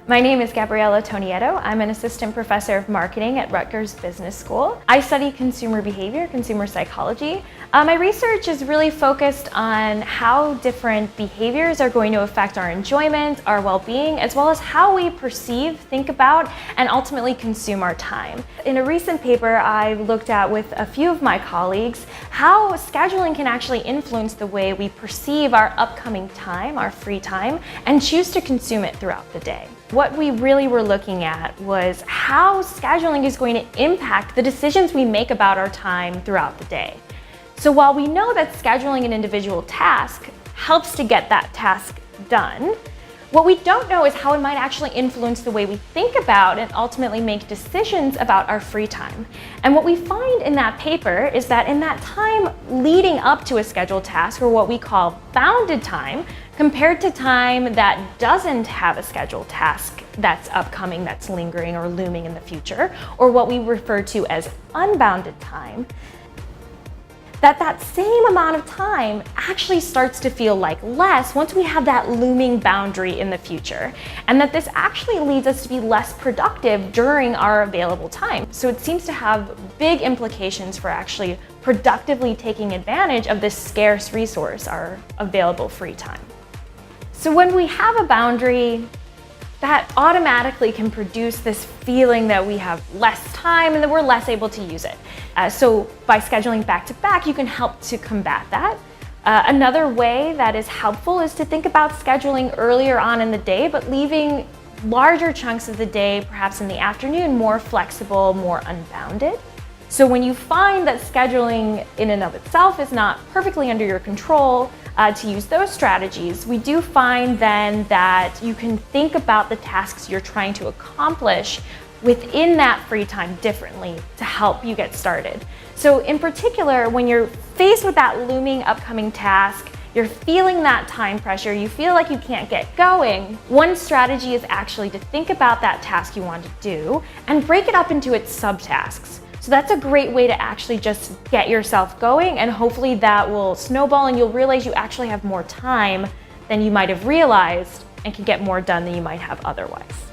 My name is Gabriela Tonietto. I'm an assistant professor of marketing at Rutgers Business School. I study consumer behavior, consumer psychology. My research is really focused on how different behaviors are going to affect our enjoyment, our well-being, as well as how we perceive, think about, and ultimately consume our time. In a recent paper, I looked at with a few of my colleagues how scheduling can actually influence the way we perceive our upcoming time, our free time, and choose to consume it throughout the day. What we really were looking at was how scheduling is going to impact the decisions we make about our time throughout the day. So while we know that scheduling an individual task helps to get that task done, what we don't know is how it might actually influence the way we think about and ultimately make decisions about our free time. And what we find in that paper is that in that time leading up to a scheduled task, or what we call bounded time, compared to time that doesn't have a scheduled task that's upcoming, that's lingering or looming in the future, or what we refer to as unbounded time, that same amount of time actually starts to feel like less once we have that looming boundary in the future, and that this actually leads us to be less productive during our available time. So it seems to have big implications for actually productively taking advantage of this scarce resource, our available free time. So when we have a boundary, that automatically can produce this feeling that we have less time and that we're less able to use it. So by scheduling back to back, you can help to combat that. Another way that is helpful is to think about scheduling earlier on in the day, but leaving larger chunks of the day, perhaps in the afternoon, more flexible, more unbounded. So when you find that scheduling in and of itself is not perfectly under your control, to use those strategies, we do find then that you can think about the tasks you're trying to accomplish within that free time differently to help you get started. So in particular, when you're faced with that looming upcoming task, you're feeling that time pressure, you feel like you can't get going, one strategy is actually to think about that task you want to do and break it up into its subtasks. So that's a great way to actually just get yourself going, and hopefully that will snowball and you'll realize you actually have more time than you might have realized and can get more done than you might have otherwise.